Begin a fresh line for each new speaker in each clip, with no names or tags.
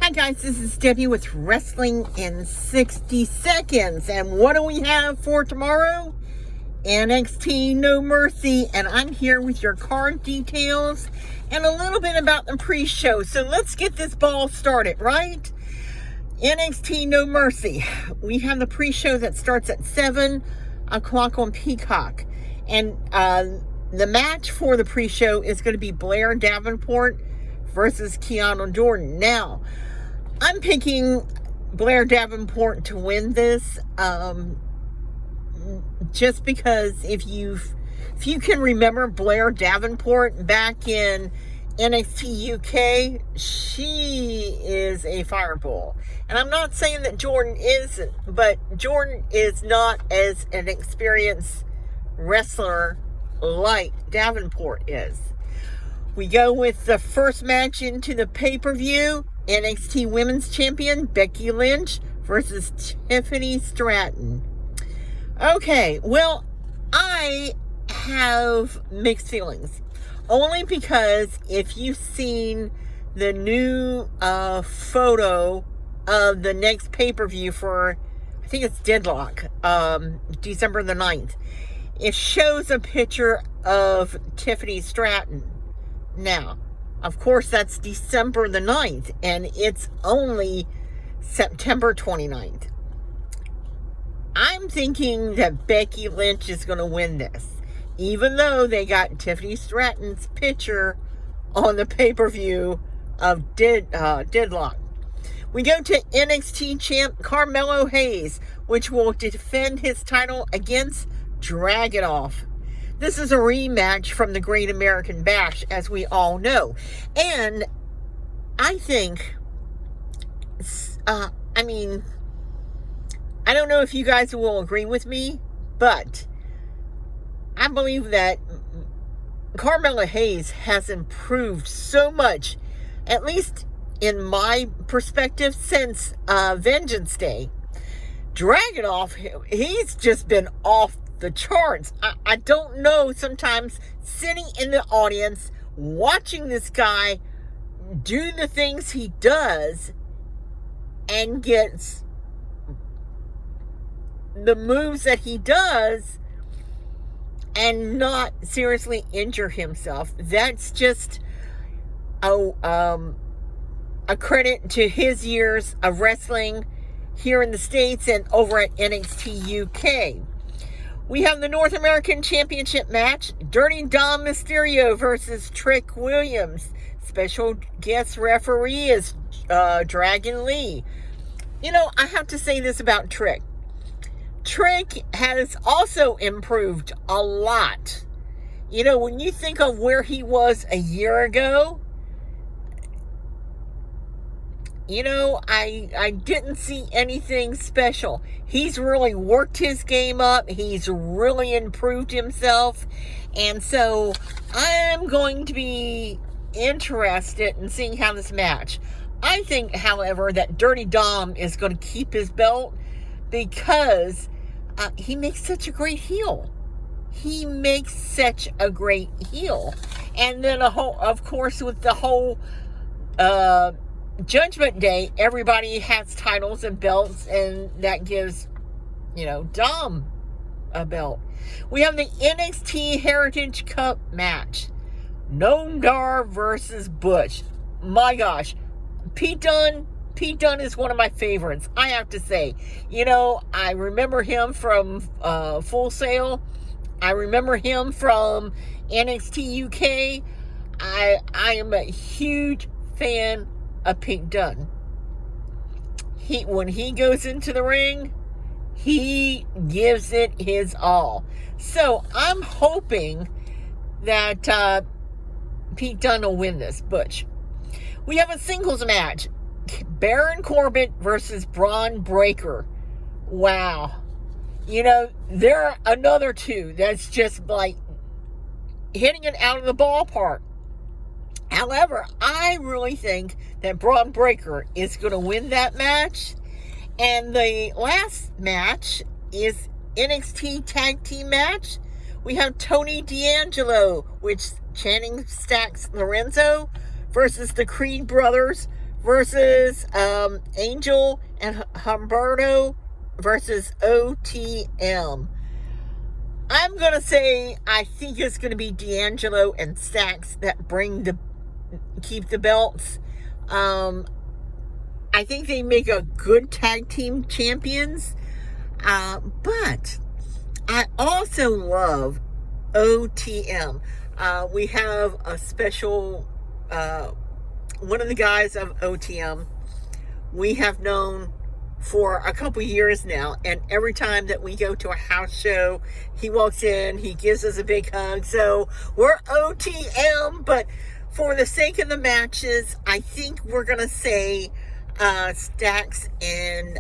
Hi guys, this is Debbie with Wrestling in 60 Seconds. And what do we have for tomorrow? NXT No Mercy. And I'm here with your card details and a little bit about the pre-show. So let's get this ball started, right? NXT No Mercy. We have the pre-show that starts at 7 o'clock on Peacock. And the match for the pre-show is going to be Blair Davenport versus Keanu Jordan. Now, I'm picking Blair Davenport to win this, just because if you can remember Blair Davenport back in NXT UK, she is a fireball. And I'm not saying that Jordan isn't, but Jordan is not as an experienced wrestler like Davenport is. We go with the first match into the pay-per-view. NXT Women's Champion Becky Lynch versus Tiffany Stratton. Okay, well, I have mixed feelings. Only because if you've seen the new photo of the next pay-per-view for, I think it's Deadlock, December the 9th, it shows a picture of Tiffany Stratton. Now, of course, that's December the 9th, and it's only September 29th. I'm thinking that Becky Lynch is going to win this, even though they got Tiffany Stratton's picture on the pay-per-view of Deadlock. We go to NXT champ Carmelo Hayes, which will defend his title against Dragunov. This is a rematch from the Great American Bash, as we all know. And I think, I don't know if you guys will agree with me, but I believe that Carmelo Hayes has improved so much, at least in my perspective, since Vengeance Day. Dragunov, he's just been off the charts. I don't know, sometimes sitting in the audience watching this guy do the things he does and gets the moves that he does and not seriously injure himself. That's just a credit to his years of wrestling here in the States and over at NXT UK. We have the North American Championship match. Dirty Dom Mysterio versus Trick Williams. Special guest referee is Dragon Lee. You know, I have to say this about Trick. Trick has also improved a lot. You know, when you think of where he was a year ago, you know, I didn't see anything special. He's really worked his game up. He's really improved himself. And so I'm going to be interested in seeing how this match. I think, however, that Dirty Dom is going to keep his belt because he makes such a great heel. He makes such a great heel. And then, of course, with the whole Judgment Day, everybody has titles and belts, and that gives, you know, Dom a belt. We have the NXT Heritage Cup match. Noam Dar versus Butch. My gosh. Pete Dunne is one of my favorites, I have to say. You know, I remember him from Full Sail. I remember him from NXT UK. I am a huge fan of Pete Dunne. When he goes into the ring, he gives it his all. So I'm hoping that Pete Dunne will win this, Butch. We have a singles match. Baron Corbin versus Braun Breaker. Wow. You know, there are another two that's just like hitting it out of the ballpark. However, I really think that Braun Breaker is going to win that match. And the last match is NXT Tag Team match. We have Tony D'Angelo, which Channing Stacks Lorenzo versus the Creed brothers versus Angel and Humberto versus OTM. I'm going to say I think it's going to be D'Angelo and Stacks that keep the belts. I think they make a good tag team champions. But I also love OTM. We have a special, one of the guys of OTM we have known for a couple years now, and every time that we go to a house show, he walks in, he gives us a big hug. So we're OTM, but for the sake of the matches, I think we're going to say Stacks and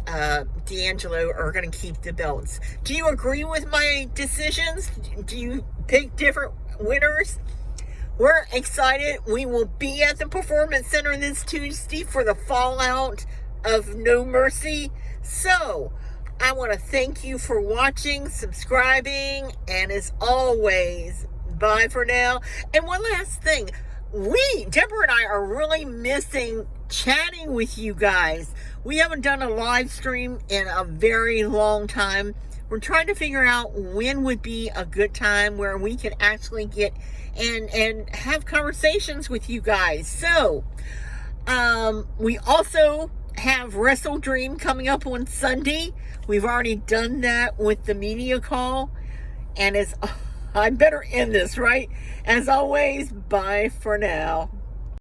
D'Angelo are going to keep the belts. Do you agree with my decisions? Do you pick different winners? We're excited. We will be at the Performance Center this Tuesday for the Fallout of No Mercy. So I want to thank you for watching, subscribing, and as always, bye for now. And one last thing, Deborah and I are really missing chatting with you guys. We haven't done a live stream in a very long time. We're trying to figure out when would be a good time where we can actually get and have conversations with you guys. So we also have Wrestle Dream coming up on Sunday. We've already done that with the media call, and I better end this, right? As always, bye for now.